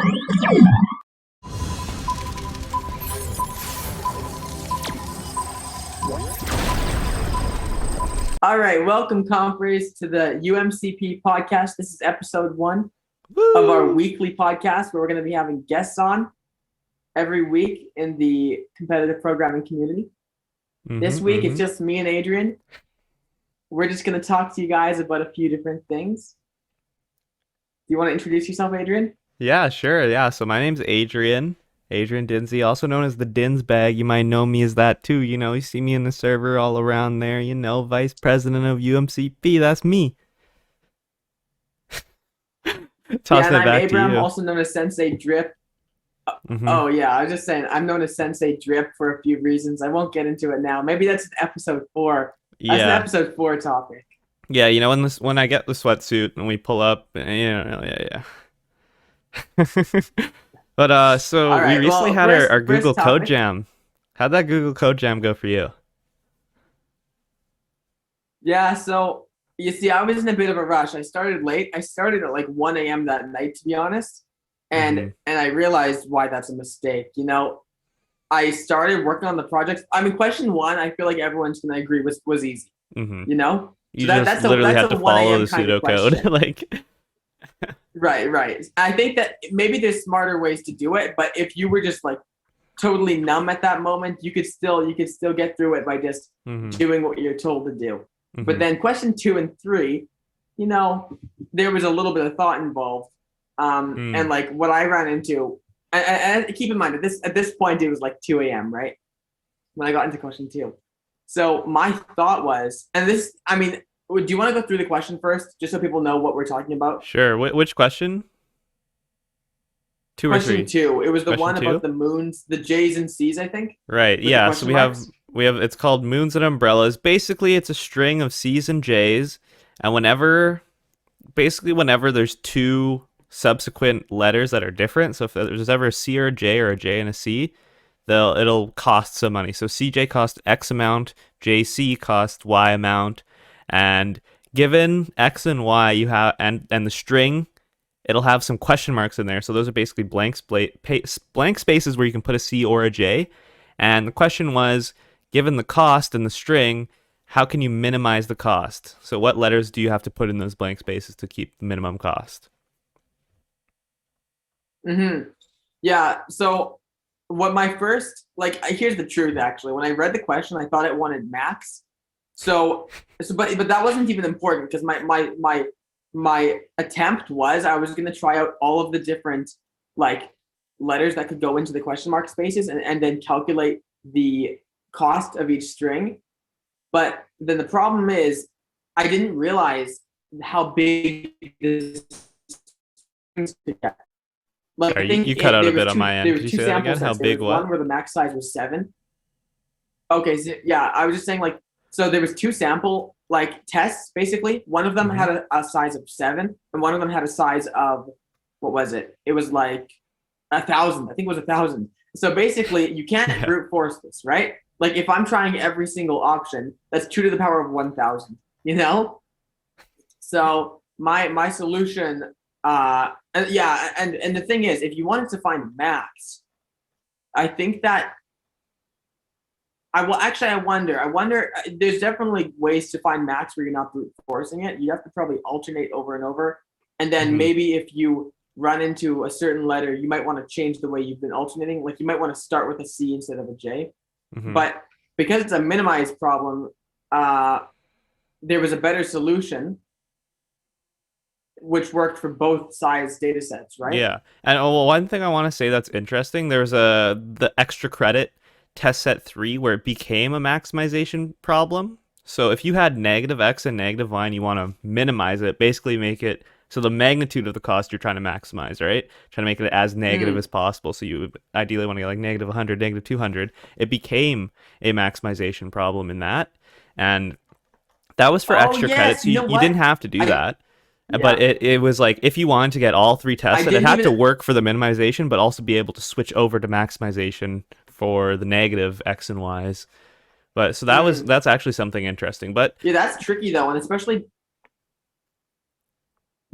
All right, welcome, Conference, to the Umcp Podcast. This is episode 1 of our weekly podcast where we're going to be having guests on every week in the competitive programming community. This week, it's just me and Adrian. We're just going to talk to you guys about a few different things. Do you want to introduce yourself, Adrian? Yeah, sure. Yeah, so my name's Adrian Dinsey, also known as the Dins Bag. You might know me as that too. You know, you see me in the server all around there. You know, Vice President of UMCP. That's me. Tossing it back to you. Also known as Sensei Drip. Oh yeah, I was just saying I'm known as Sensei Drip for a few reasons. I won't get into it now. Maybe that's episode 4. That's an episode 4 topic. Yeah, you know, when I get the sweatsuit and we pull up, you know, yeah. But so we recently had our Google Code Jam. How'd that Google Code Jam go for you? Yeah, so you see, I was in a bit of a rush. I started late. I started at like 1 a.m. that night, to be honest. And I realized why that's a mistake. You know, I started working on the projects. I mean, question 1, I feel like everyone's gonna agree was easy. You know, you so just literally had to follow the pseudocode, like. Right. I think that maybe there's smarter ways to do it, but if you were just like totally numb at that moment, you could still get through it by just doing what you're told to do. But then question 2 and 3, you know, there was a little bit of thought involved. And like what I ran into, and keep in mind at this point it was like 2 a.m. right when I got into question 2. So my thought was, and this, I mean, do you want to go through the question first, just so people know what we're talking about? Sure. Which question? 2 or 3? Question 2. It was the one about the moons, the J's and C's, I think. Right. Yeah. So we have. It's called Moons and Umbrellas. Basically, it's a string of C's and J's, and whenever there's 2 subsequent letters that are different. So if there's ever a C or a J and a C, it'll cost some money. So CJ costs X amount, JC costs Y amount. And given X and Y, you have and the string, it'll have some question marks in there. So those are basically blank spaces where you can put a C or a J. And the question was, given the cost in the string, how can you minimize the cost? So what letters do you have to put in those blank spaces to keep the minimum cost? Yeah. So what my first, like, here's the truth. Actually, when I read the question, I thought it wanted max. But that wasn't even important because my attempt was I was going to try out all of the different like letters that could go into the question mark spaces and then calculate the cost of each string. But then the problem is I didn't realize how big this strings could get. Like, I think you cut out a bit on my end. Could you say that again? How big what? One where the max size was 7. Okay, so yeah, I was just saying like. So there was 2 sample like tests basically. One of them had a size of 7, and one of them had a size of, what was it? It was like 1,000. I think it was 1,000. So basically, you can't brute force this, right? Like if I'm trying every single option, that's 2 to the power of 1,000. You know. So my solution, and the thing is, if you wanted to find max, I think that. I wonder, there's definitely ways to find max where you're not brute forcing it. You have to probably alternate over and over. And then maybe if you run into a certain letter, you might want to change the way you've been alternating. Like you might want to start with a C instead of a J. But because it's a minimized problem, there was a better solution which worked for both size data sets, right? Yeah. And one thing I want to say that's interesting, there's the extra credit test set 3 where it became a maximization problem. So if you had negative X and negative Y and you want to minimize it, basically make it so the magnitude of the cost you're trying to maximize, right? Trying to make it as negative as possible. So you would ideally want to get like negative 100, negative 200. It became a maximization problem in that. And that was for extra credits. So you didn't have to do that. Yeah. But it was like, if you wanted to get all 3 tests, it had to work for the minimization, but also be able to switch over to maximization for the negative X and Y's. But so that's actually something interesting. But yeah, that's tricky though, and especially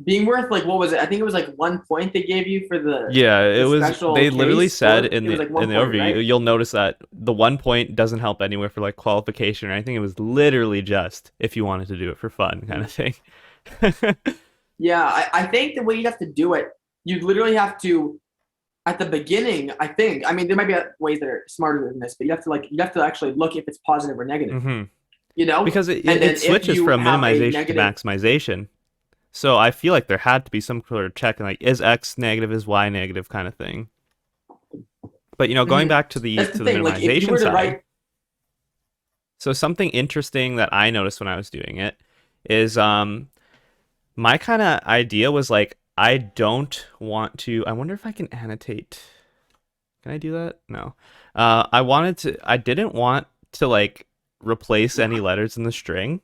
being worth like, what was it? I think it was like 1 point they gave you for Yeah, it the was. special They literally case, said or in it was the like 1 point, overview, right? you'll notice that the 1 point doesn't help anywhere for like qualification or anything. It was literally just if you wanted to do it for fun, kind of thing. Yeah, I think the way you have to do it, you literally have to at the beginning. I think. I mean, there might be ways that are smarter than this, but you have to actually look if it's positive or negative. hmm You know, Because it and then it if switches you from have a minimization to negative, maximization. So I feel like there had to be some sort of check, like is X negative, is Y negative, kind of thing. But going Mhm. back to the That's the thing. Like if you minimization were to side, write, so something interesting that I noticed when I was doing it is my kind of idea was like I don't want to. I wonder if I can annotate. Can I do that? No. I didn't want to like replace any letters in the string.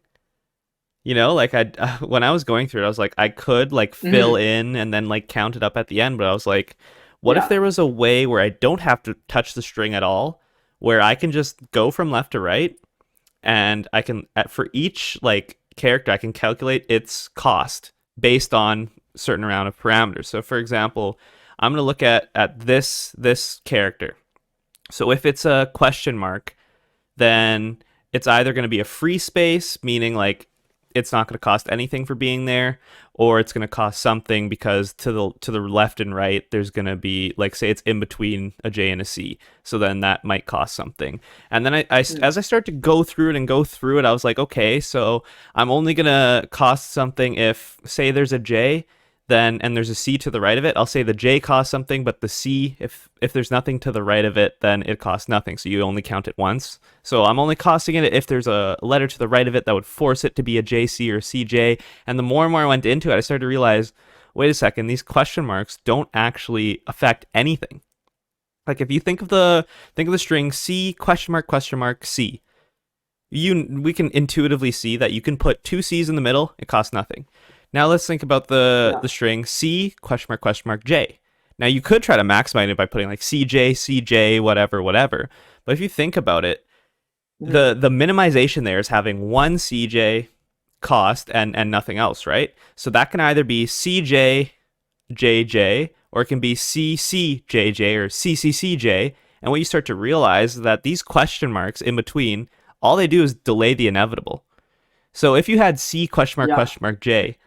Like when I was going through it, I was like, I could like fill Mhm. in and then like count it up at the end, but I was like, what if Yeah, there was a way where I don't have to touch the string at all, where I can just go from left to right, and I can for each like character, I can calculate its cost based on certain amount of parameters. So for example, I'm gonna look at this character. So if it's a question mark, then it's either going to be a free space, meaning like it's not going to cost anything for being there, or it's going to cost something because to the left and right there's going to be like, say it's in between a J and a C, so then that might cost something. And then as I start to go through it, I was like, okay, so I'm only going to cost something if, say, there's a J, then and there's a C to the right of it. I'll say the J costs something, but the C, if there's nothing to the right of it, then it costs nothing. So you only count it once. So I'm only costing it if there's a letter to the right of it that would force it to be a JC or CJ. And the more and more I went into it, I started to realize, wait a second, these question marks don't actually affect anything. Like if you think of the string C question mark C, we can intuitively see that you can put two C's in the middle, it costs nothing. Now let's think about the yeah, string C question mark J. Now you could try to maximize it by putting like CJ, whatever. But if you think about it, mhm. the minimization there is having one CJ cost and nothing else, right? So that can either be CJ or it can be CCJJ or CCCJ. And what you start to realize is that these question marks in between, all they do is delay the inevitable. So if you had C question Yeah, mark J,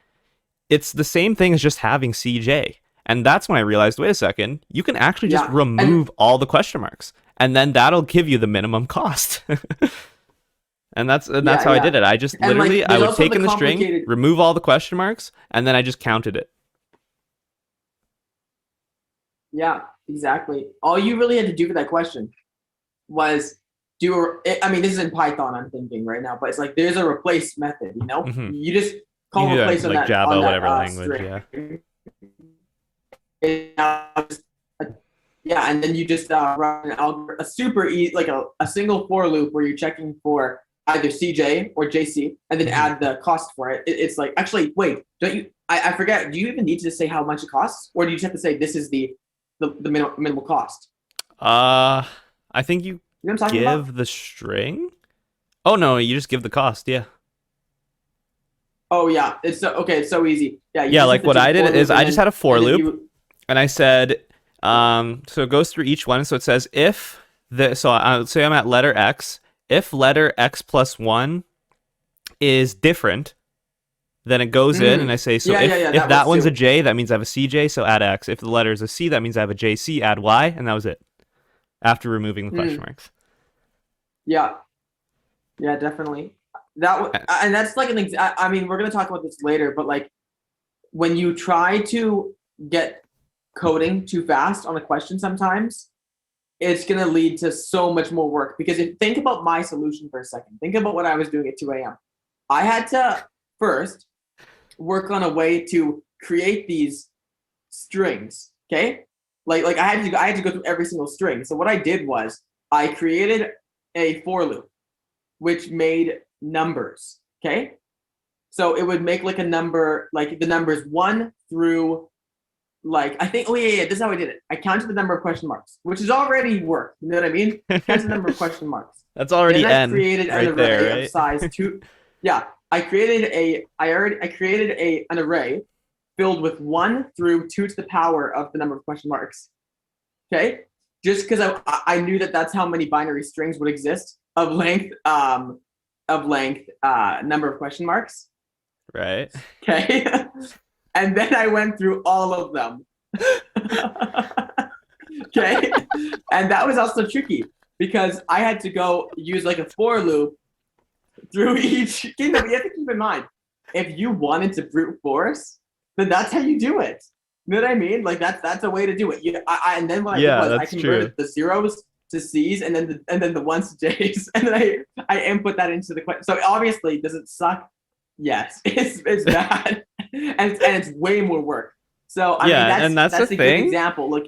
it's the same thing as just having CJ. And that's when I realized, wait a second, you can actually just yeah, and remove all the question marks. And then that'll give you the minimum cost. And that's yeah, how I yeah, did it. I just and like literally I there's would also take the in the string, complicated. remove all the question marks, and then I just counted it. Yeah, exactly. All you really had to do for that question was I mean, this is in Python, I'm thinking right now, but it's like there's a replace method, you know? hmm You just You can call do that replace in like on Java, that whatever language, string. yeah. And now yeah, and then you just run a super easy, like a single for loop where you're checking for either CJ or JC, and then hmm add the cost for it. It's like, actually, wait, don't you? I forget. Do you even need to say how much it costs, or do you just have to say this is the minimal cost? Uh, I think you You know what I'm talking about? give the string. Oh no, you just give the cost. Yeah. Oh yeah, it's so okay. It's so easy. Yeah, you Yeah, just have like to what do the I did for is loop, I just had a for and then loop, you. and I said, so it goes through each one. So it says if so I say I'm at letter X. If letter X plus one is different, then it goes in, and I say, so if That that works one's a too. J, that means I have a CJ, so add X. If the letter is a C, that means I have a JC, add Y, and that was it. After removing the question Mm, marks. yeah, yeah, definitely. Uh, And that's like I mean, we're gonna talk about this later, but like when you try to get coding too fast on a question, sometimes it's gonna lead to so much more work. Because think about my solution for a second. Think about what I was doing at 2 a.m. I had to first work on a way to create these strings. Okay, like I had to go through every single string. So what I did was I created a for loop which made numbers. Okay, so it would make like a number, like the numbers 1 through, like I think, oh yeah, this is how I did it. I counted the number of question marks, which is already work. You know what I mean? Counted the number of question marks. That's Then already I N created an right there, array of right? size 2. Yeah, I created an array filled with 1 through 2 to the power of the number of question marks. Okay, just because I knew that that's how many binary strings would exist of length number of question marks. Right. Okay, and then I went through all of them. Okay, and that was also tricky because I had to go use like a for loop through each. You have to keep in mind, if you wanted to brute force, then that's how you do it. You know what I mean? Like that's a way to do it. And then what I did was I converted the zeros to C's and then the ones to J's, and then I input that into the question. So obviously, does it suck? Yes, it's bad, and it's way more work. So I mean, that's the a thing. good example. Look,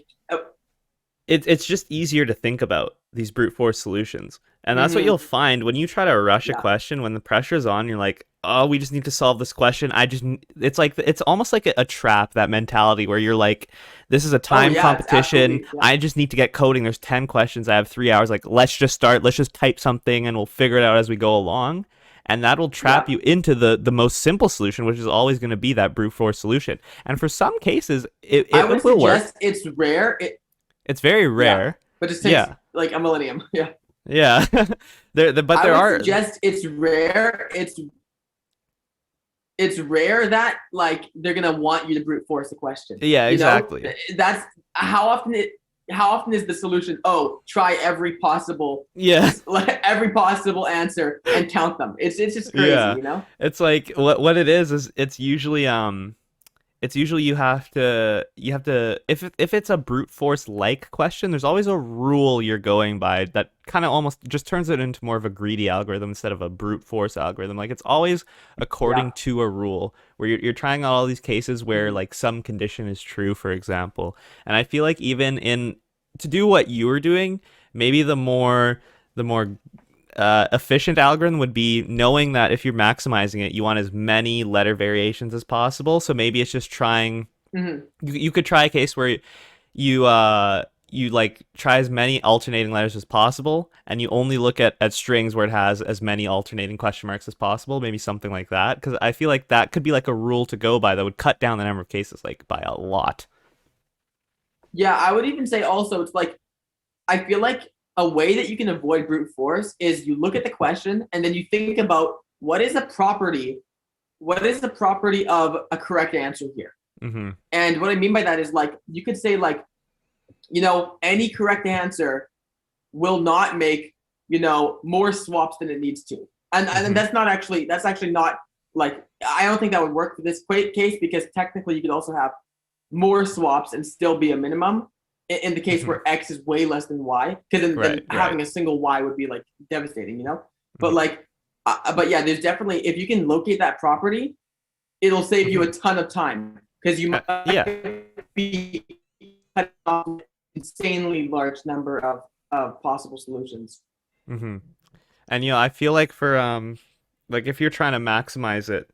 it's just easier to think about these brute force solutions, and that's what you'll find when you try to rush a question. When the pressure's on, you're like, oh, we just need to solve this question. It's almost like a trap, that mentality where you're like, this is a time competition. I just need to get coding. There's 10 questions. I have 3 hours. Like, let's just start. Let's just type something and we'll figure it out as we go along. And that will trap you into the most simple solution, which is always going to be that brute force solution. And for some cases, it will work. It's rare. It's very rare. But it takes like a millennium. Yeah. Yeah. I would suggest it's rare. It's rare that like they're gonna want you to brute force a question. Yeah, exactly. That's how often is the solution? Oh, try every possible answer and count them. It's just crazy, you know. It's like what it is it's usually you have to if it's a brute force like question, there's always a rule you're going by that kind of almost just turns it into more of a greedy algorithm instead of a brute force algorithm. Like it's always according to a rule where you're trying out all these cases where like some condition is true, for example. And I feel like even to do what you were doing, maybe the more efficient algorithm would be knowing that if you're maximizing it, you want as many letter variations as possible. So maybe it's just trying. You could try a case where you like try as many alternating letters as possible, and you only look at strings where it has as many alternating question marks as possible. Maybe something like that, because I feel like that could be like a rule to go by that would cut down the number of cases like by a lot. Yeah, I would even say also it's like I feel like a way that you can avoid brute force is you look at the question and then you think about what is the property of a correct answer here. And what I mean by that is like you could say like, you know, any correct answer will not make, you know, more swaps than it needs to. And that's actually not like, I don't think that would work for this case, because technically you could also have more swaps and still be a minimum in the case where X is way less than Y, because then having a single Y would be like devastating, you know? But like, but yeah, there's definitely, if you can locate that property, it'll save you a ton of time, because you might be cutting off an insanely large number of possible solutions. And you know, I feel like for like if you're trying to maximize it,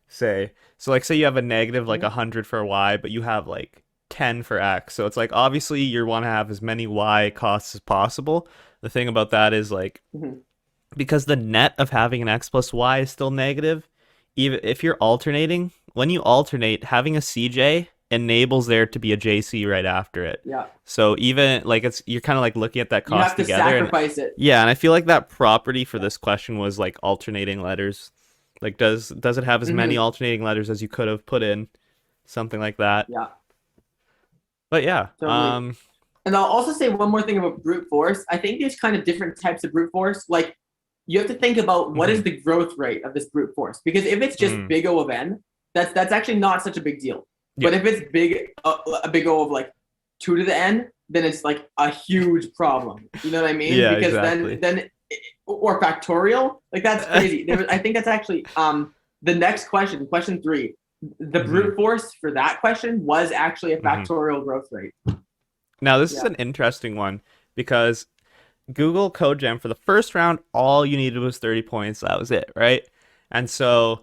say you have a negative like 100 for Y, but you have like 10 for X, so it's like obviously you want to have as many Y costs as possible. The thing about that is like because the net of having an X plus Y is still negative, even if you're alternating, when you alternate, having a CJ enables there to be a JC right after it. Yeah. So even like you're kind of like looking at that cost together. You have to sacrifice it. Yeah, and I feel like that property for this question was like alternating letters. Like does it have as many alternating letters as you could have put in? Something like that. Yeah. But yeah. Totally. And I'll also say one more thing about brute force. I think there's kind of different types of brute force. Like you have to think about what is the growth rate of this brute force, because if it's just big O of n, that's actually not such a big deal. But if it's a big O of like 2 to the n, then it's like a huge problem. You know what I mean? Yeah, because exactly. then or factorial, like that's crazy. I think that's actually the next question 3. The brute force for that question was actually a factorial growth rate. Now this is an interesting one, because Google Code Jam for the first round, all you needed was 30 points. That was it, right? And so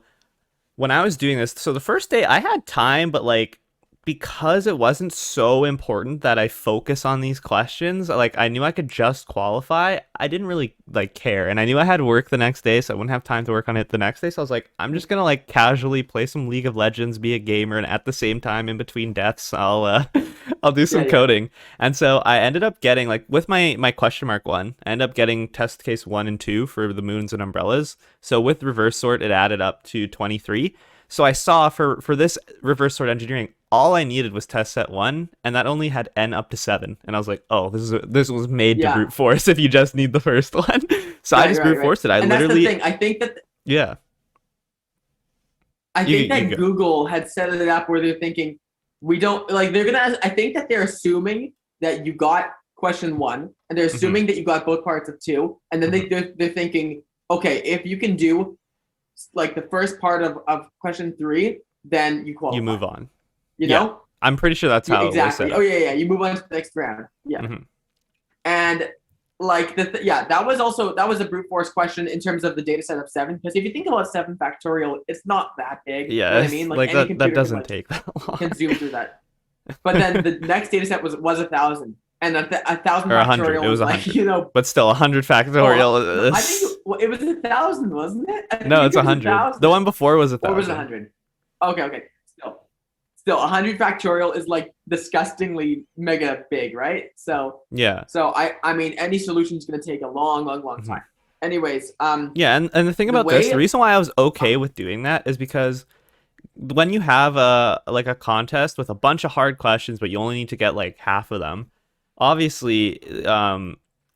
when I was doing this, so the first day I had time, but like because it wasn't so important that I focus on these questions, like I knew I could just qualify, I didn't really like care. And I knew I had work the next day, so I wouldn't have time to work on it the next day. So I was like, I'm just gonna like casually play some League of Legends, be a gamer, and at the same time in between deaths, I'll I'll do some coding. And so I ended up getting like with my question mark one, I ended up getting test case 1 and 2 for the moons and umbrellas. So with reverse sort, it added up to 23. So I saw for this reverse sort engineering, all I needed was test set 1, and that only had n up to 7. And I was like, oh, this was made to brute force if you just need the first one. So I just brute forced it. I literally. That's the thing. I think that. Yeah. I think that Google had set it up where they're thinking, we don't like. They're gonna. I think that they're assuming that you got question 1, and they're assuming that you got both parts of 2, and then they're thinking, okay, if you can do like the first part of question 3, then you qualify. You move on. You know? I'm pretty sure that's how exactly. it was set up. Oh yeah. You move on to the next round. Yeah. And like that was a brute force question in terms of the data set of 7, because if you think about 7 factorial, it's not that big. Yeah. You know what I mean? Like that doesn't take that long. Can zoom through that. But then the next data set was 1,000. And 1,000 or 100. factorial It was 100. Like, but still 100 factorial. I think it was 1,000, wasn't it? No, it's 100. The one before was 1,000. Or was 100? Okay. Still 100 factorial is like disgustingly mega big, right? So yeah. So I mean, any solution is going to take a long time. Anyways, yeah, and the thing about the reason why I was okay with doing that is because when you have a contest with a bunch of hard questions, but you only need to get like half of them, obviously,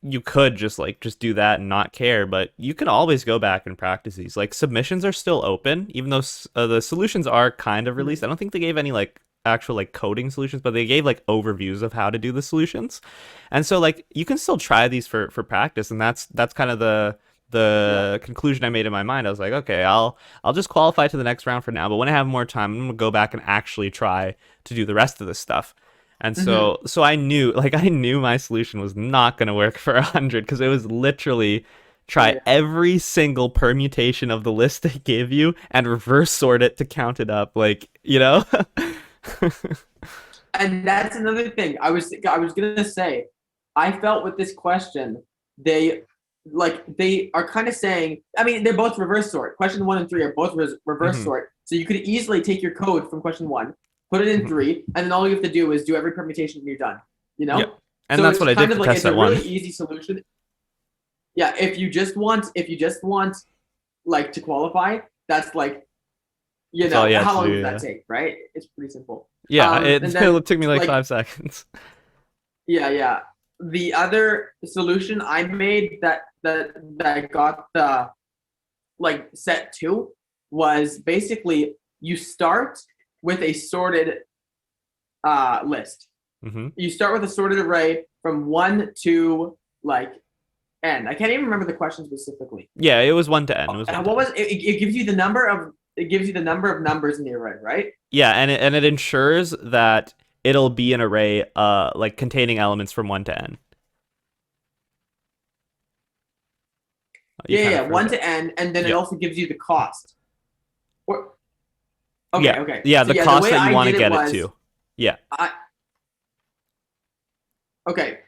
you could just do that and not care, but you can always go back and practice these. Like submissions are still open, even though the solutions are kind of released. I don't think they gave any like actual like coding solutions, but they gave like overviews of how to do the solutions. And so like you can still try these for practice, and that's kind of the conclusion I made in my mind. I was like, okay, I'll just qualify to the next round for now, but when I have more time, I'm gonna go back and actually try to do the rest of this stuff. And so I knew my solution was not going to work for 100, because it was literally try every single permutation of the list they gave you and reverse sort it to count it up, like, you know? And that's another thing. I was going to say, I felt with this question, they are kind of saying, I mean, they're both reverse sort. Question 1 and 3 are both reverse sort. So you could easily take your code from question 1, put it in 3, and then all you have to do is do every permutation and you're done. You know? Yep. And so that's what I did for test set 1. It's a really easy solution. Yeah, if you just want like to qualify, that's like, you know, how long does that take, right? It's pretty simple. Yeah, it took me like 5 seconds. Yeah. The other solution I made that got the like set 2 was basically you start with a sorted list. You start with a sorted array from 1 to like n. I can't even remember the question specifically. Yeah, it was 1 to n. It gives you the number of numbers in the array, right? Yeah, and it ensures that it'll be an array like containing elements from 1 to n. Yeah, 1 to n, and then it also gives you the cost. Okay. Yeah, the cost that you want to get it to. Yeah. Okay.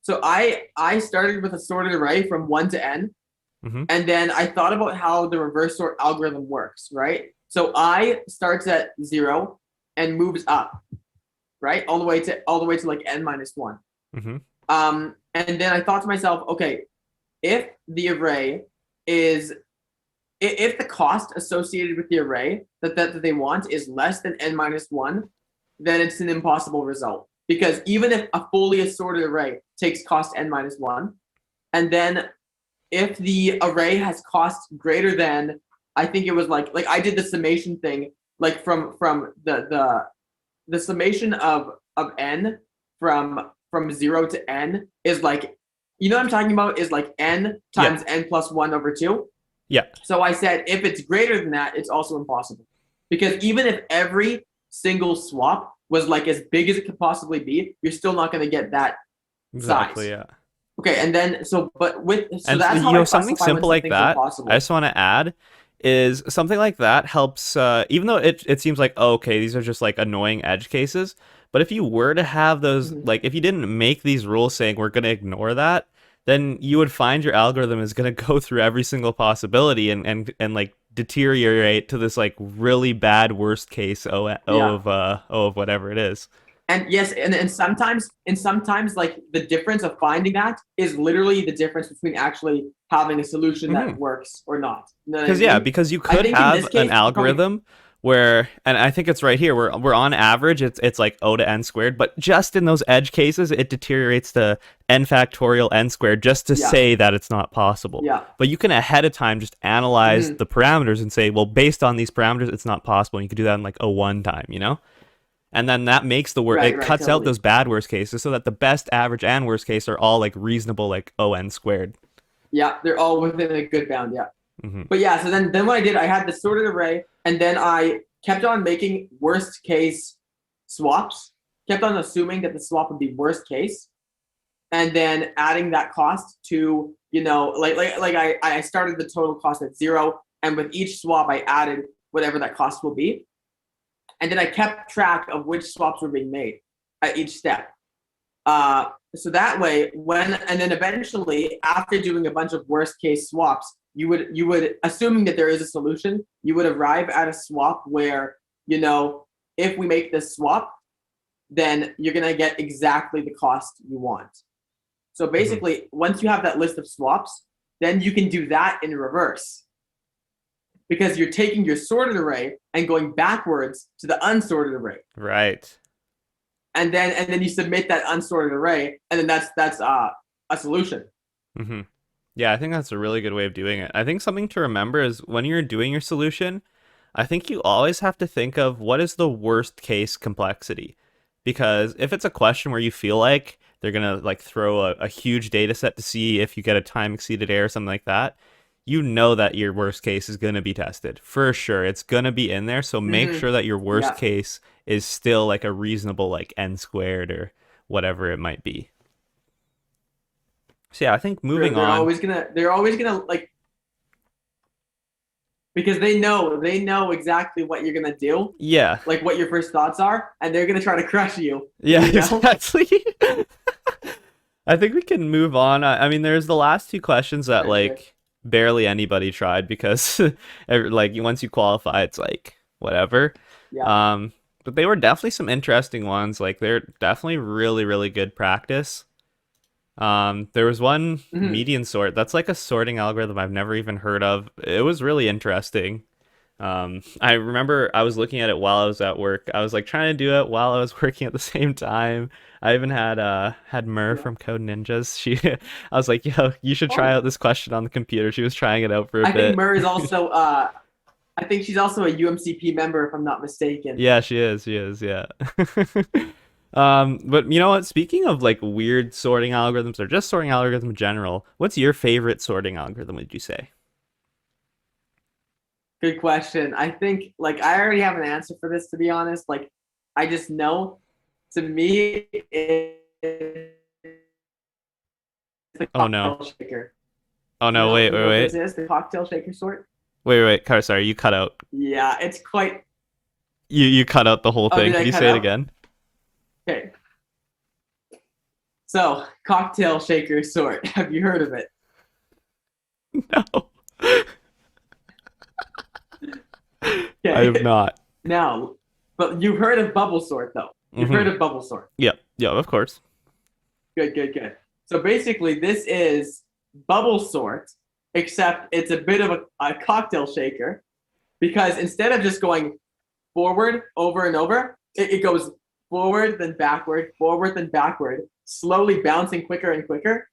So I started with a sorted array from 1 to n, and then I thought about how the reverse sort algorithm works, right? So I starts at 0 and moves up, right, all the way to like n minus 1. And then I thought to myself, okay, if the array is if the cost associated with the array that they want is less than n minus 1, then it's an impossible result. Because even if a fully assorted array takes cost n minus 1, and then if the array has cost greater than, I think it was like I did the summation thing, like from the summation of n from 0 to n is like, you know what I'm talking about, is like n times n plus 1 over 2. Yeah. So I said, if it's greater than that, it's also impossible. Because even if every single swap was like as big as it could possibly be, you're still not going to get that size. Yeah. Okay, and then that's how something simple like that. I just want to add is something like that helps, even though it seems like, oh, okay, these are just like annoying edge cases, but if you were to have those, Mhm. like if you didn't make these rules saying we're going to ignore that, then you would find your algorithm is going to go through every single possibility and like deteriorate to this like really bad worst case Yeah. O of whatever it is. And yes, and sometimes like the difference of finding that is literally the difference between actually having a solution that works or not. You know what I Because yeah, mean? because you I could think in this have an case, probably, algorithm where, and I think it's right here, we're on average it's like O to n squared, but just in those edge cases it deteriorates to n factorial n squared just to yeah, say that it's not possible. yeah, But you can ahead of time just analyze hmm the parameters and say, well, based on these parameters, it's not possible. And you could do that in like O1 time, you know? And then that makes the right, it right, cuts out totally. those bad worst cases so that the best, average, and worst case are all like reasonable, like O n squared. Yeah, they're all within a good bound. Yeah. Hmm. But yeah, so then what I did, I had the sorted array, and then I kept on making worst case swaps, kept on assuming that the swap would be worst case, and then adding that cost to, I started the total cost at 0, and with each swap I added whatever that cost will be. And then I kept track of which swaps were being made at each step. So that way, and then eventually, after doing a bunch of worst case swaps, you would, assuming that there is a solution, you would arrive at a swap where, if we make this swap, then you're gonna get exactly the cost you want. So Hmm. basically, once you have that list of swaps, then you can do that in reverse, because you're taking your sorted array and going backwards to the unsorted array. Right. And then you submit that unsorted array, and then that's a solution. Hmm. Yeah, I think that's a really good way of doing it. I think something to remember is when you're doing your solution, I think you always have to think of what is the worst case complexity. Because if it's a question where you feel like they're gonna like throw a huge data set to see if you get a time exceeded error or something like that, you know that your worst case is gonna be tested. For sure. It's gonna be in there. So make Mm-hmm. sure that your worst Yeah, case is still like a reasonable like n squared or whatever it might be. So yeah, I think they're, moving they're on. always gonna they're always gonna like, because they know exactly what you're gonna do, Yeah. like what your first thoughts are, and they're gonna try to crush you. Yeah, You know? exactly. I think we can move on. I mean, there's the last two questions that Right, right. like barely anybody tried because like once you qualify, it's like whatever. Yeah. Um, but they were definitely some interesting ones. Like they're definitely really, really good practice. There was one Mm-hmm. median sort. That's like a sorting algorithm I've never even heard of. It was really interesting. I remember I was looking at it while I was at work. I was like trying to do it while I was working at the same time. I even had Mer Yeah. from Code Ninjas. I was like, yo, you should try Oh, out this question on the computer. She was trying it out for a I think bit. Mur is also. I think she's also a UMCP member, if I'm not mistaken. Yeah, she is. She is. Yeah. But you know what? Speaking of like weird sorting algorithms or just sorting algorithms in general, what's your favorite sorting algorithm, would you say? Good question. I think, like, I already have an answer for this, to be honest. Like, I just know, to me, it's the Oh no. cocktail shaker. Oh You no, know, wait, you wait, know what this wait. is? The cocktail shaker sort? Sorry, you cut out. Yeah, it's quite. You cut out the whole Oh, thing. did Could I you cut say it out? again? Okay. So, cocktail shaker sort. Have you heard of it? No. I have Okay. not. Now, but you've heard of bubble sort, though. You've heard Mm-hmm. of bubble sort. Yep. Yeah, of course. Good, good, good. So basically, this is bubble sort, except it's a bit of a cocktail shaker, because instead of just going forward over and over, it goes forward, then backward, slowly bouncing quicker and quicker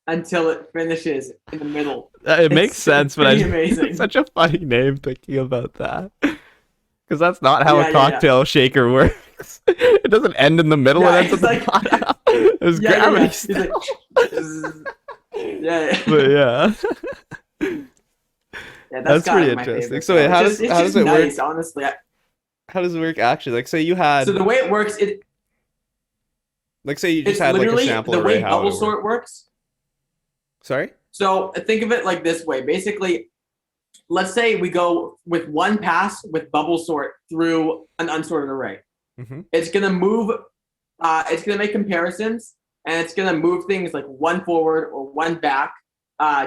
until it finishes in the middle. It makes It's sense, but pretty it's amazing. such a funny name thinking about that. Because that's not how a Yeah, yeah, yeah. cocktail shaker works. It doesn't end in the middle, it Yeah, ends at it's the like, bottom. There's yeah, yeah, gravity yeah. He's still. like, yeah, But yeah. yeah. Yeah, that's That's kind pretty of my interesting. favorite So wait, though. It's how does just it work? nice, honestly. How does it work actually? Like say you So had the way it works, like say you just it's had like a literally sample the array, way how would bubble it work? sort works. Sorry? So think of it like this way. Basically, let's say we go with one pass with bubble sort through an unsorted array. Mm-hmm. It's gonna move. It's gonna make comparisons, and it's gonna move things like one forward or one back,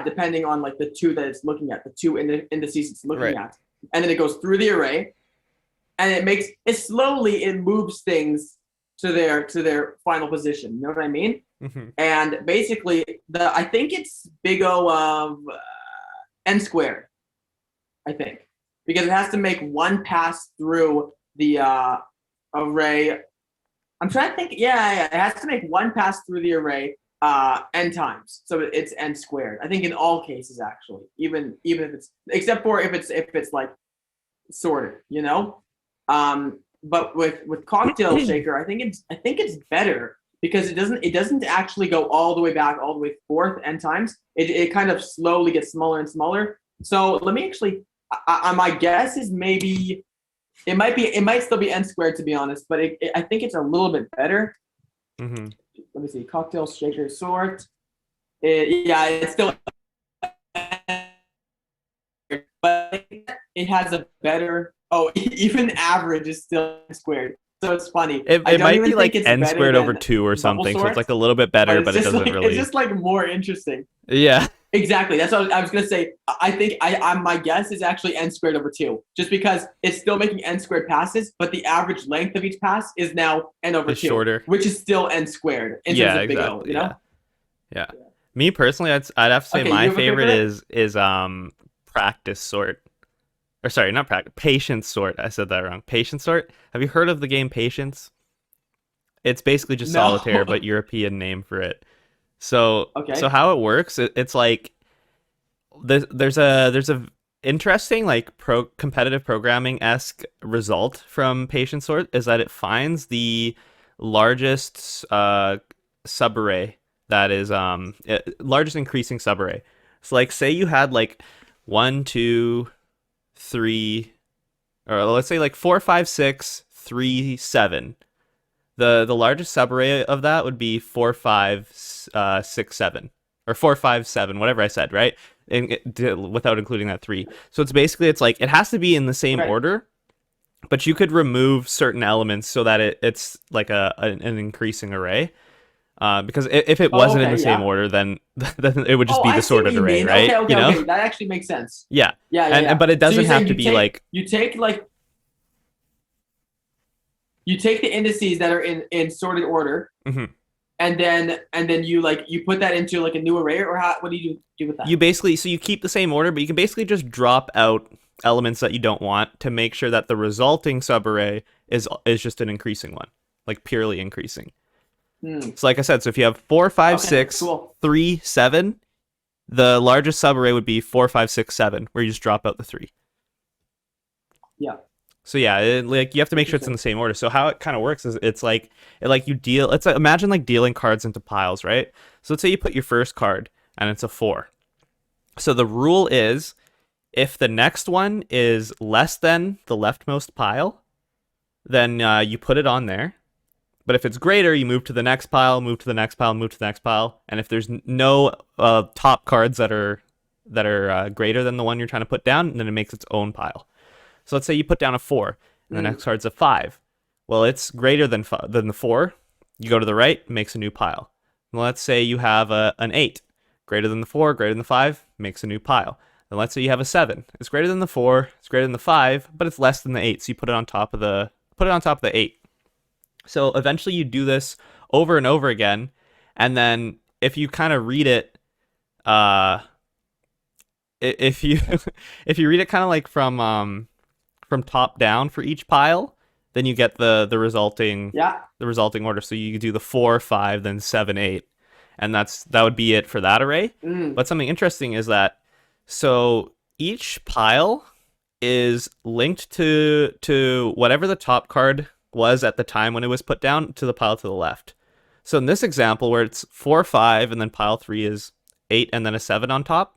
depending on like the two that it's looking at, the two indices it's looking at, and then it goes through the array, and it moves things to their final position. You know what I mean? Mm-hmm. And basically, I think it's big O of n squared. I think because it has to make one pass through the array. I'm trying to think. Yeah, it has to make one pass through the array n times, so it's n squared. I think in all cases, actually, even if it's except for if it's like sorted, you know. But with cocktail shaker, I think it's better because it doesn't actually go all the way back all the way forth n times. It kind of slowly gets smaller and smaller. So let me actually. My guess is maybe it might still be n squared, to be honest, but I think it's a little bit better. Mm-hmm. Let me see, cocktail shaker sort. It's still, but it has a better. Oh, even average is still n squared. So it's funny. It might be like n squared over 2 or something, so it's like a little bit better, but it doesn't really. It's just like more interesting. Yeah. Exactly. That's what I was gonna say. I think my guess is actually n squared over 2, just because it's still making n squared passes, but the average length of each pass is now n over 2, shorter, which is still n squared. In terms of big O, you know? Yeah. Me personally, I'd have to say my favorite is practice sort. Or sorry, not practice. Patience sort. I said that wrong. Patience sort. Have you heard of the game Patience? It's basically just solitaire, but European name for it. So how it works, it's like there's a interesting like competitive programming-esque result from Patience sort is that it finds the largest subarray that is largest increasing subarray. So like say you had like 1, 2, 3, or let's say like 4, 5, 6, 3, 7. The largest subarray of that would be 4, 5, 6, 7, or 4, 5, 7, whatever I said, right? Without including that 3. So it's like it has to be in the same order, but you could remove certain elements so that it's like an increasing array. Because if it wasn't in the same order, then it would just be the sorted array, right? Okay. That actually makes sense. Yeah. But it doesn't have to be like you take the indices that are in sorted order, mm-hmm. and then you put that into like a new array, or what do you do with that? You keep the same order, but you can basically just drop out elements that you don't want to make sure that the resulting subarray is just an increasing one, like purely increasing. So like I said, so if you have 4, 5, 6, 3, 7, the largest subarray would be 4, 5, 6, 7, where you just drop out the 3. Yeah. So yeah, like you have to make sure it's in the same order. So how it kind of works is it's like imagine like dealing cards into piles, right? So let's say you put your first card and it's a 4. So the rule is if the next one is less than the leftmost pile, then you put it on there. But if it's greater, you move to the next pile, move to the next pile, move to the next pile. And if there's no top cards that are greater than the one you're trying to put down, then it makes its own pile. So let's say you put down a 4, and the next card's a 5. Well, it's greater than the 4. You go to the right, makes a new pile. And let's say you have an 8, greater than the 4, greater than the 5, makes a new pile. And let's say you have a 7, it's greater than the 4, it's greater than the 5, but it's less than the 8, so you put it on top of the 8. So eventually you do this over and over again, and then if you kind of read it, if you read it kind of like from top down for each pile, then you get the resulting order. So you do the 4, 5, then 7, 8, and that would be it for that array. But something interesting is that so each pile is linked to whatever the top card was at the time when it was put down to the pile to the left. So in this example where it's 4, 5, and then pile 3 is 8 and then a 7 on top.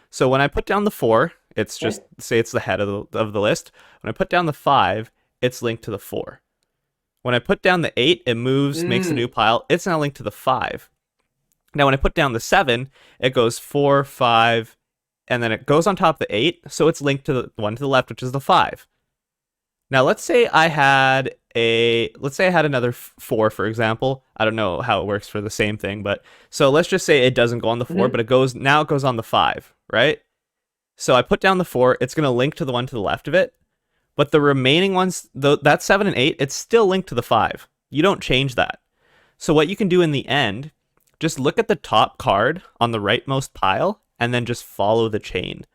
So when I put down the 4, it's just say it's the head of the list. When I put down the 5, it's linked to the 4. When I put down the 8, it moves, makes a new pile. It's now linked to the 5. Now when I put down the 7, it goes 4, 5, and then it goes on top of the 8, so it's linked to the one to the left, which is the 5. Now let's say I had another 4, for example. I don't know how it works for the same thing, but so let's just say it doesn't go on the 4, but it goes on the 5, right? So I put down the 4, it's going to link to the one to the left of it, but the remaining ones, that 7 and 8, it's still linked to the 5. You don't change that. So what you can do in the end, just look at the top card on the rightmost pile and then just follow the chain.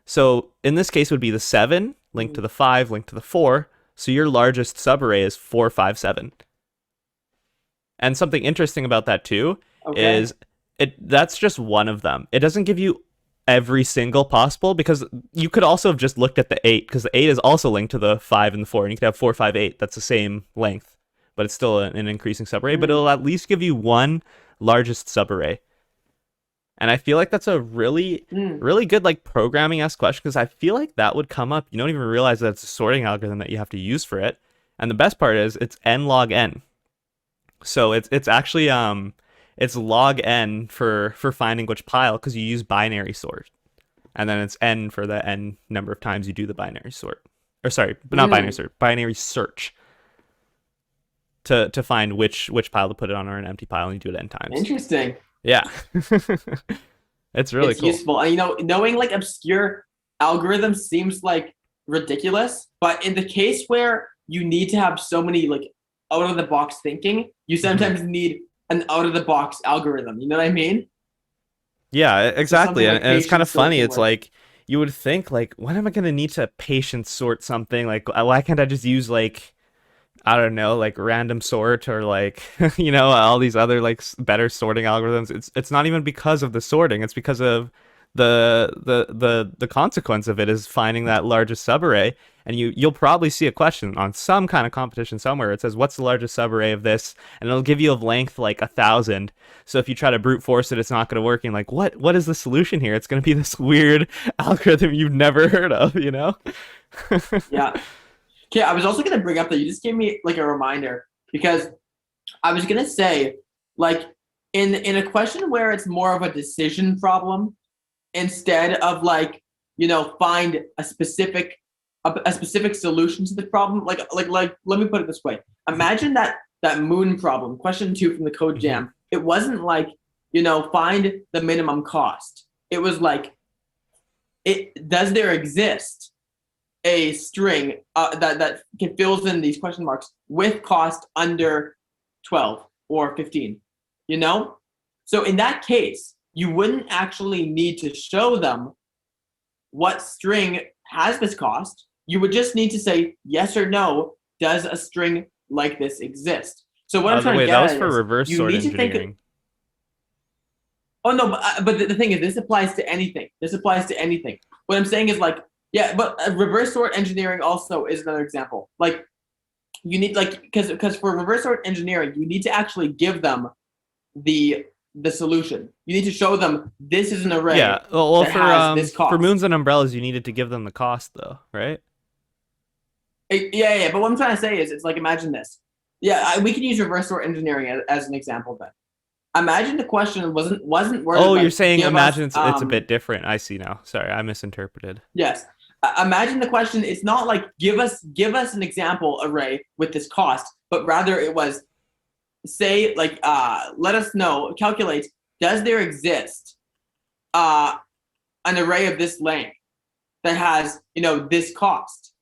So in this case, it would be the 7 linked to the 5, linked to the 4. So your largest subarray is 4, 5, 7. And something interesting about that too is that's just one of them. It doesn't give you every single possible, because you could also have just looked at the 8, because the 8 is also linked to the 5 and the 4, and you could have 4, 5, 8. That's the same length, but it's still an increasing subarray. But it'll at least give you one largest subarray. And I feel like that's a really good like programming-esque question, because I feel like that would come up. You don't even realize that it's a sorting algorithm that you have to use for it. And the best part is it's n log n. So it's actually it's log n for finding which pile, because you use binary sort. And then it's n for the n number of times you do the binary sort. Or sorry, but not binary sort, binary search. To find which pile to put it on, or an empty pile, and you do it n times. Interesting. Yeah. It's really cool. Useful. And knowing like obscure algorithms seems like ridiculous, but in the case where you need to have so many like out of the box thinking, you sometimes need an out of the box algorithm. You know what I mean? Yeah, exactly. Like and it's kind of funny. It's work. like you would think like, when am I going to need to patience sort something? Like, why can't I just use like, I don't know, like random sort, or like, all these other like better sorting algorithms. It's not even because of the sorting. It's because of the consequence of it is finding that largest subarray. And you'll probably see a question on some kind of competition somewhere. It says, what's the largest subarray of this? And it'll give you a length like 1,000. So if you try to brute force it, it's not going to work. And like, what is the solution here? It's going to be this weird algorithm you've never heard of, Yeah. Okay, I was also going to bring up that you just gave me like a reminder, because I was going to say, like, in a question where it's more of a decision problem, instead of like, find a specific solution to the problem, like let me put it this way. Imagine that moon problem, question 2 from the code jam. It wasn't like, find the minimum cost. It was like, does there exist a string that fills in these question marks with cost under 12 or 15, So in that case, you wouldn't actually need to show them what string has this cost. You would just need to say yes or no, does a string like this exist? So what I'm trying to get at is, that was for reverse sort engineering. Oh no, but the thing is, this applies to anything. What I'm saying is like, yeah, but reverse sort engineering also is another example. Like, you need because for reverse sort engineering, you need to actually give them the solution. You need to show them this is an array. Yeah, well, that has this cost. For moons and umbrellas, you needed to give them the cost, though, right? Yeah. But what I'm trying to say is, it's like, imagine this. Yeah, we can use reverse sort engineering as an example then. Imagine the question wasn't worded. Oh, like, you're saying imagine it's a bit different. I see now. Sorry, I misinterpreted. Yes. Imagine the question, it's not like give us an example array with this cost, but rather it was, say, like, let us know, calculate, does there exist an array of this length that has, this cost?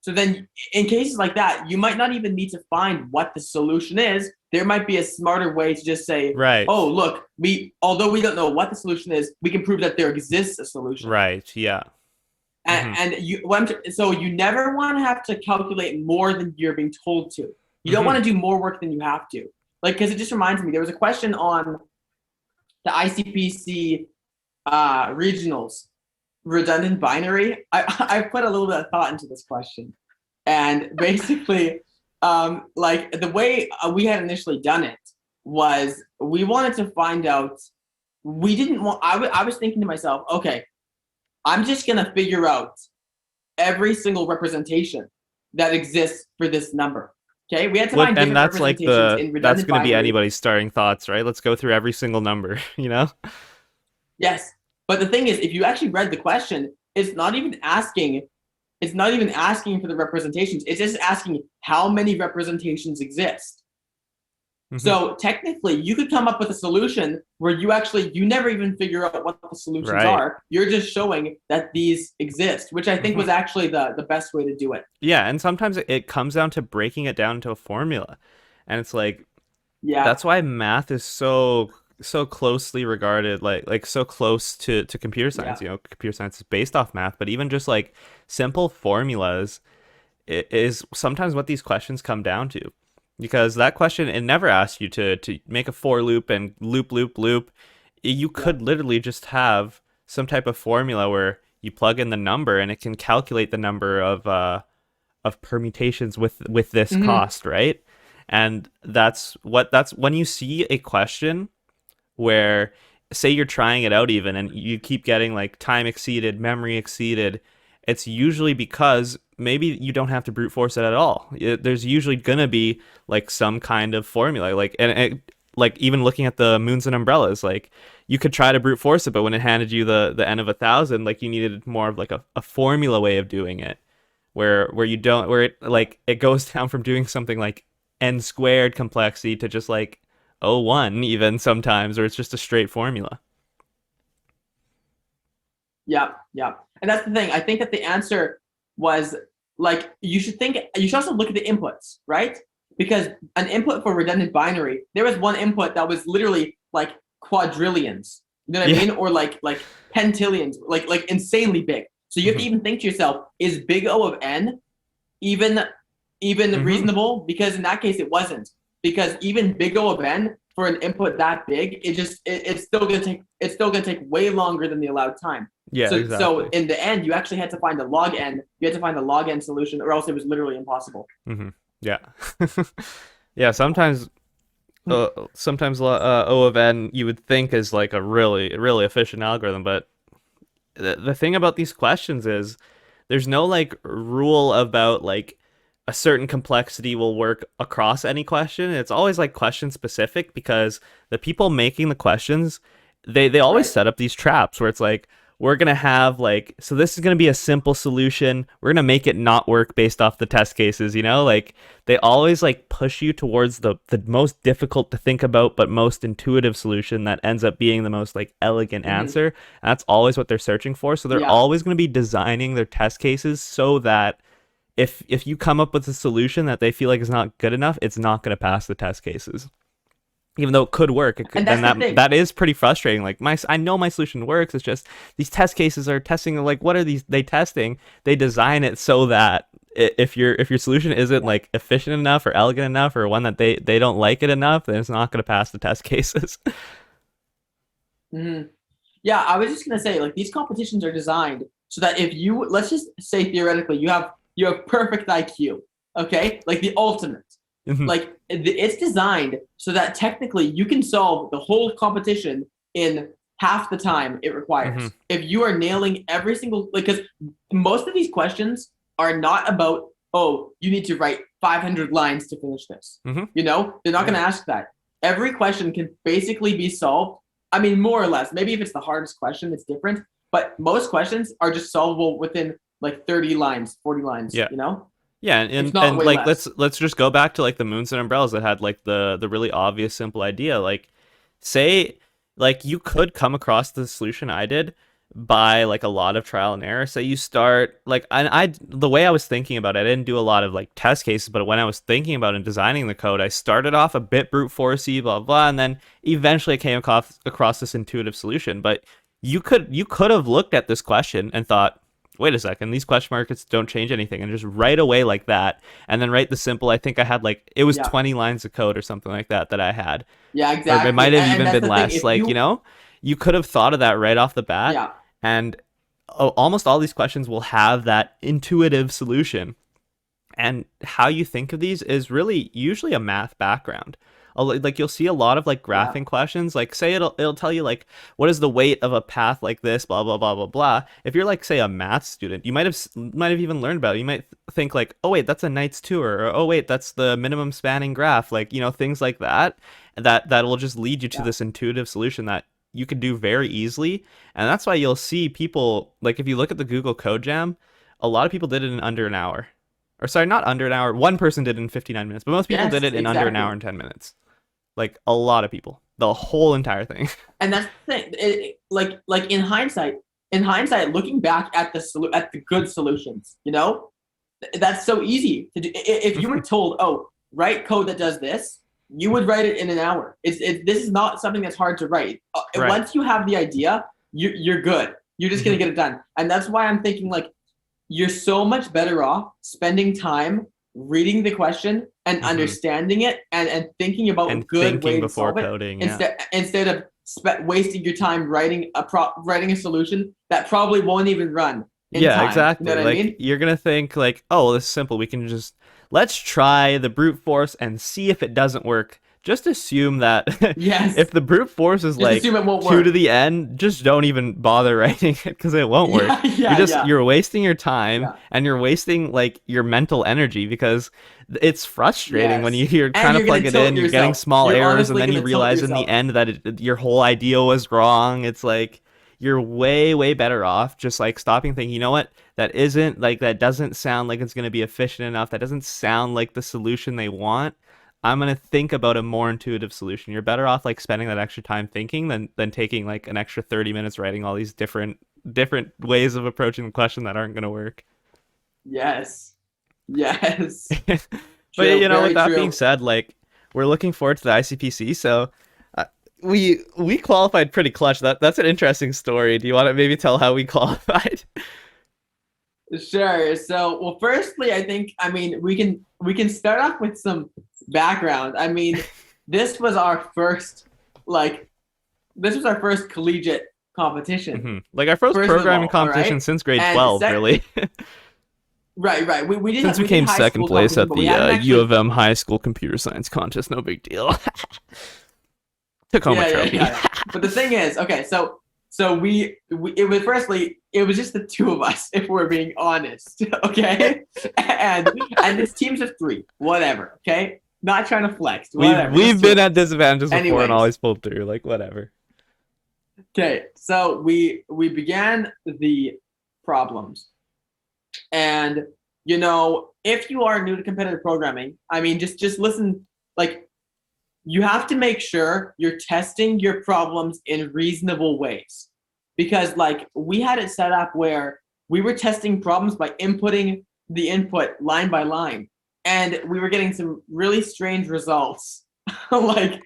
So then in cases like that, you might not even need to find what the solution is. There might be a smarter way to just say, right, oh, look, although we don't know what the solution is, we can prove that there exists a solution. Right, yeah. And so you never want to have to calculate more than you're being told to. You don't want to do more work than you have to. Like, because it just reminds me, there was a question on the ICPC regionals, redundant binary. I put a little bit of thought into this question. And basically, like the way we had initially done it was we wanted to find out, I was thinking to myself, okay, I'm just going to figure out every single representation that exists for this number. Okay, we had to find different representations in redundant binary. That's going to be anybody's starting thoughts, right? Let's go through every single number, Yes. But the thing is, if you actually read the question, it's not even asking for the representations. It's just asking how many representations exist. So technically, you could come up with a solution where you never even figure out what the solutions are. You're just showing that these exist, which I think was actually the best way to do it. Yeah, and sometimes it comes down to breaking it down into a formula. And it's like, that's why math is so closely regarded, like so close to computer science. You know, computer science is based off math, but even just like simple formulas is sometimes what these questions come down to. Because that question, it never asks you to make a for loop and loop, loop, loop. You could literally just have some type of formula where you plug in the number and it can calculate the number of permutations with this cost, right? And that's when you see a question where, say you're trying it out even and you keep getting like time exceeded, memory exceeded, it's usually because maybe you don't have to brute force it at all. There's usually gonna be like some kind of formula, like like even looking at the moons and umbrellas, like you could try to brute force it, but when it handed you the n of 1,000, like you needed more of like a formula way of doing it, where it goes down from doing something like n squared complexity to just like 1 even sometimes, or it's just a straight formula. Yeah. And that's the thing. I think that the answer was like, you should also look at the inputs, right? Because an input for redundant binary, there was one input that was literally like quadrillions. You know what I mean? Or like pentillions, like insanely big. So you have to even think to yourself, is big O of n even reasonable? Because in that case it wasn't. Because even big O of n for an input that big, it's still gonna take way longer than the allowed time. Yeah, so, exactly. So in the end, you actually had to find a log n. You had to find a log n solution, or else it was literally impossible. Yeah. Yeah, sometimes O of n you would think is like a really, really efficient algorithm, but the thing about these questions is there's no like rule about like a certain complexity will work across any question. It's always like question specific, because the people making the questions, they always set up these traps where it's like, we're going to have like, so this is going to be a simple solution. We're going to make it not work based off the test cases, you know? Like they always like push you towards the most difficult to think about, but most intuitive solution that ends up being the most like elegant answer. And that's always what they're searching for. So they're always going to be designing their test cases so that if you come up with a solution that they feel like is not good enough, it's not going to pass the test cases. Even though it could work, and that is pretty frustrating. Like I know my solution works. It's just these test cases are testing. Like, what are they testing? They design it so that if your solution isn't like efficient enough or elegant enough, or one that they don't like it enough, then it's not going to pass the test cases. Yeah, I was just gonna say, like, these competitions are designed so that if you, let's just say theoretically, you have perfect IQ, okay, like the ultimate. Like it's designed so that technically you can solve the whole competition in half the time it requires. If you are nailing every single, like, because most of these questions are not about, oh, you need to write 500 lines to finish this. You know, they're not going to ask that. Every question can basically be solved. I mean, more or less. Maybe if it's the hardest question, it's different. But most questions are just solvable within like 30 lines, 40 lines. You know. Yeah, and like let's just go back to like the moons and umbrellas that had like the really obvious simple idea. Like, say like you could come across the solution I did by like a lot of trial and error. Say you start like, I the way I was thinking about it, I didn't do a lot of like test cases, but when I was thinking about and designing the code, I started off a bit brute forcey, blah blah, and then eventually I came across this intuitive solution. But you could have looked at this question and thought, wait a second, these question marks don't change anything, and just right away like that, and then write the simple, I think I had like, it was 20 lines of code or something like that I had. Yeah, exactly. Or it might have even been less. Like, you know, you could have thought of that right off the bat. And almost all these questions will have that intuitive solution. And how you think of these is really usually a math background. Like you'll see a lot of like graphing questions, like say it'll tell you like, what is the weight of a path like this, blah blah blah blah blah. If you're like, say, a math student, you might have even learned about it. You might think like, oh wait, that's a knight's tour, or oh wait, that's the minimum spanning graph, like, you know, things like that will just lead you to this intuitive solution that you could do very easily. And that's why you'll see people, like if you look at the Google Code Jam, a lot of people did it in under an hour. Or sorry, not under an hour. One person did it in 59 minutes, but most people did it in under an hour and 10 minutes. Like a lot of people, the whole entire thing. And that's the thing. Like in hindsight, looking back at the good solutions, you know, that's so easy to do. If you were told, oh, write code that does this, you would write it in an hour. This is not something that's hard to write. Right. Once you have the idea, you're good. You're just gonna get it done. And that's why I'm thinking like you're so much better off spending time reading the question and understanding it and thinking about and good ways to before solve coding, it instead of wasting your time writing a solution that probably won't even run. Time. Exactly. You know like I mean? You're gonna think like, oh, this is simple. We can just let's try the brute force and see if it doesn't work. Just assume that if the brute force is like 2 to the end, just don't even bother writing it because it won't work. You're wasting your time and you're wasting like your mental energy because it's frustrating when you're trying to plug it in, you're getting small errors, and then you realize in the end that your whole idea was wrong. It's like you're way, way better off just like stopping thinking, you know what, that doesn't sound like it's going to be efficient enough. That doesn't sound like the solution they want. I'm going to think about a more intuitive solution. You're better off like spending that extra time thinking than taking like an extra 30 minutes writing all these different ways of approaching the question that aren't going to work. Yes. But you know, with that being said, like we're looking forward to the ICPC. So we qualified pretty clutch. That's an interesting story. Do you want to maybe tell how we qualified? Sure. So, well, firstly, I mean, we can start off with some background. I mean, this was our first collegiate competition. Mm-hmm. Like our first programming competition since grade 12, really. Right. We did since we came second place at the U of M High School Computer Science Contest. No big deal. Took home a trophy. But the thing is, okay, so it was just the two of us, if we're being honest, okay? and it's teams of 3, whatever, okay? Not trying to flex. We've been at disadvantages before and always pulled through, like whatever. Okay, so we began the problems, and you know, if you are new to competitive programming, I mean, just listen, like. You have to make sure you're testing your problems in reasonable ways, because like we had it set up where we were testing problems by inputting the input line by line, and we were getting some really strange results. like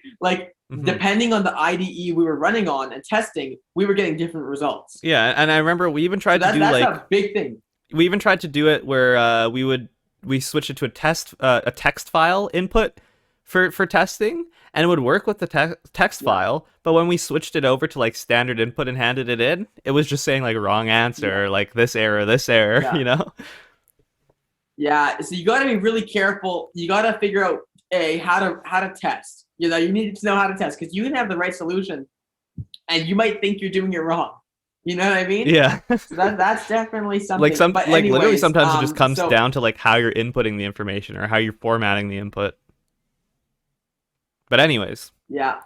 depending on the IDE we were running on and testing, we were getting different results. Yeah, and I remember we even tried to do that's a big thing. We even tried to do it where we switched it to a text file input for testing, and it would work with the text file, but when we switched it over to like standard input and handed it in, it was just saying like wrong answer, like this error, you know? Yeah, so you got to be really careful. You got to figure out how to test. You know, you need to know how to test, because you can have the right solution and you might think you're doing it wrong. You know what I mean? Yeah. So that's definitely something. Literally sometimes it just comes down to like how you're inputting the information or how you're formatting the input. But anyways. Yeah,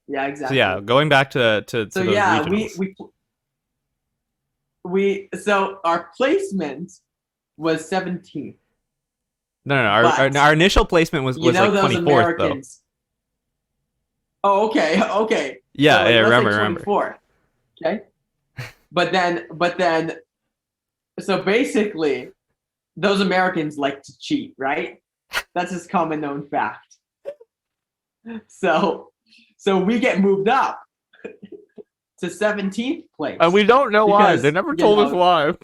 exactly. So yeah, going back to those regionals. So our placement was 17th. No. Our initial placement was like 24th though. Oh, okay. Yeah, so, I remember. Okay. But then, so basically, those Americans like to cheat, right? That's just common known fact. So we get moved up to 17th place. And we don't know why. They never told us why.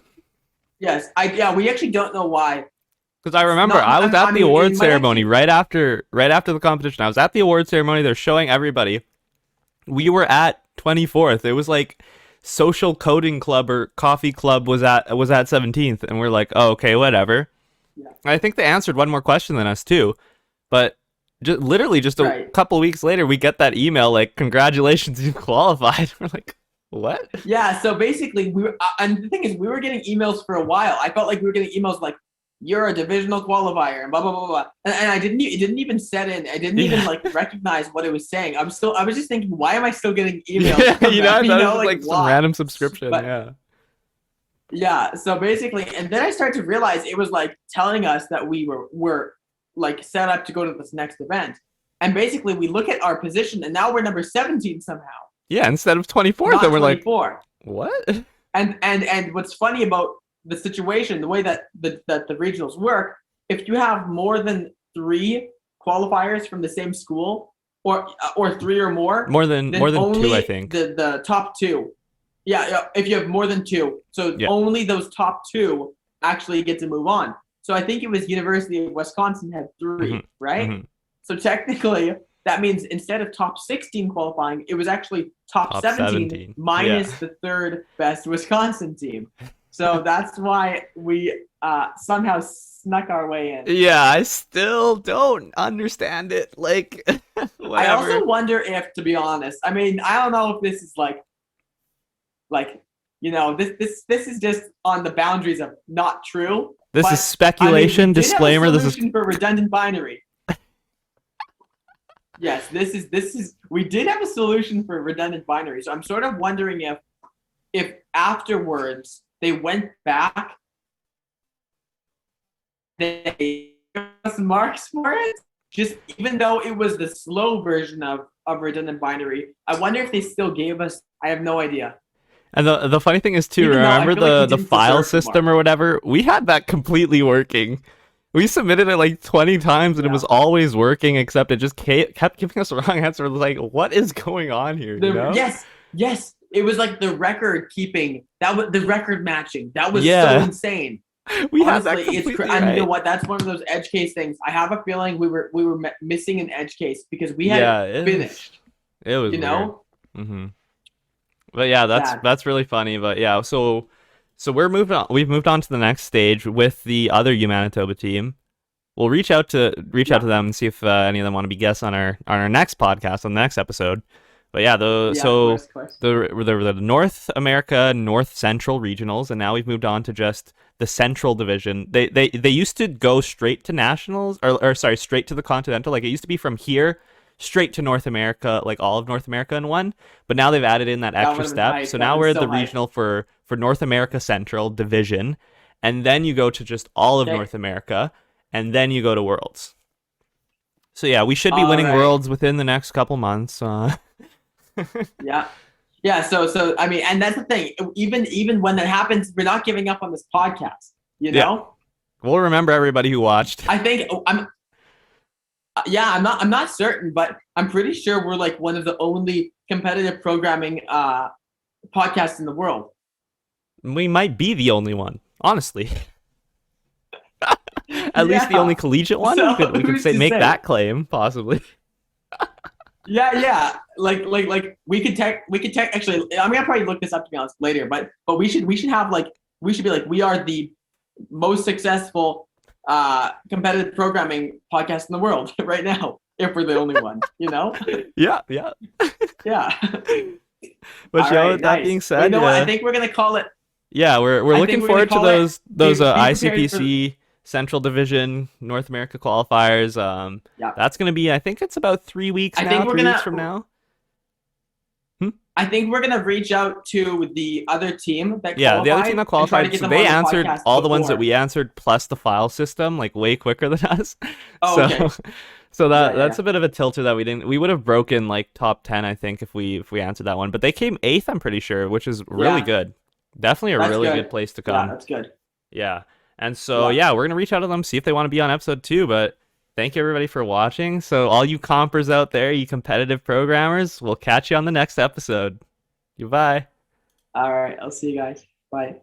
Yes, we actually don't know why. Because I remember I was at the award ceremony right after the competition. I was at the award ceremony. They're showing everybody. We were at 24th. It was like social coding club or coffee club was at 17th, and we're like, oh, okay, whatever. Yeah. I think they answered one more question than us too, but literally just a couple weeks later, we get that email like, congratulations, you qualified. We're like, what? Yeah, so basically, and the thing is, we were getting emails for a while. I felt like we were getting emails like you're a divisional qualifier and blah blah blah blah. And I didn't. It didn't even set in. I didn't even like recognize what it was saying. I was just thinking, why am I still getting emails? Yeah, from you know, them? that was like some why? random subscription. But, yeah. Yeah. So basically, and then I started to realize it was like telling us that we were like set up to go to this next event. And basically, we look at our position, and now we're number 17 somehow. Yeah, instead of 24th, and we're 24. like, what? And what's funny about the situation, the way that the regionals work, if you have more than 3 qualifiers from the same school, or 3 or more than 2, I think. The top 2. Yeah, if you have more than 2, so only those top 2 actually get to move on. So I think it was University of Wisconsin had 3, right? Mm-hmm. So technically, that means instead of top 16 qualifying, it was actually top 17 minus the 3rd best Wisconsin team. So that's why we somehow snuck our way in. Yeah, I still don't understand it. Like, whatever. I also wonder if, to be honest, I mean, I don't know if this is like you know, this is just on the boundaries of not true. This is speculation. I mean, disclaimer. This is for redundant binary. Yes, this is. We did have a solution for redundant binary, so I'm sort of wondering if afterwards they went back, they gave us marks for it. Just even though it was the slow version of redundant binary, I wonder if they still gave us. I have no idea. And the funny thing is too, remember the file system or whatever? We had that completely working. We submitted it like 20 times and it was always working, except it just kept giving us the wrong answer. It was like, what is going on here? You know? Yes. It was like the record keeping. That was the record matching. That was so insane. We had that completely right. And you know what? That's one of those edge case things. I have a feeling we were missing an edge case because we had finished. It was you know. Mm-hmm. But yeah, that's really funny. But yeah, so we're moving on. We've moved on to the next stage with the other Manitoba team. We'll reach out to them and see if any of them want to be guests on our next podcast, on the next episode. But yeah, the North America North Central regionals, and now we've moved on to just the Central Division. They used to go straight to nationals, or straight to the Continental. Like it used to be from here straight to North America, like all of North America in one. But now they've added in that extra step. So now we're at the regional for North America Central Division, and then you go to just all of North America, and then you go to Worlds. So yeah, we should be winning Worlds within the next couple months. Yeah. So I mean, and that's the thing. Even when that happens, we're not giving up on this podcast. You know. We'll remember everybody who watched. I think I'm not certain, but I'm pretty sure we're like one of the only competitive programming podcasts in the world. We might be the only one, honestly. At least the only collegiate one. So, we could make that claim, possibly. Yeah. Like we could actually. I'm gonna probably look this up, to be honest, later. But we should have we should be like, we are the most successful competitive programming podcast in the world right now, if we're the only one, you know. Yeah. But that being said, you know what? I think we're gonna call it. Yeah, we're looking forward to those ICPC Central Division North America qualifiers. That's gonna be, I think it's about 3 weeks now. 3 weeks from now. I think we're gonna reach out to the other team that qualified. Yeah, the other team that qualified. So they answered all the ones that we answered, plus the file system, like way quicker than us. Okay. So that's a bit of a tilter that we didn't. We would have broken like top 10, I think, if we answered that one. But they came 8th, I'm pretty sure, which is really good. Definitely a really good place to come. Yeah, that's good. Yeah. And so we're gonna reach out to them, see if they want to be on episode 2. But thank you everybody for watching. So all you compers out there, you competitive programmers, we'll catch you on the next episode. Goodbye. All right, I'll see you guys. Bye.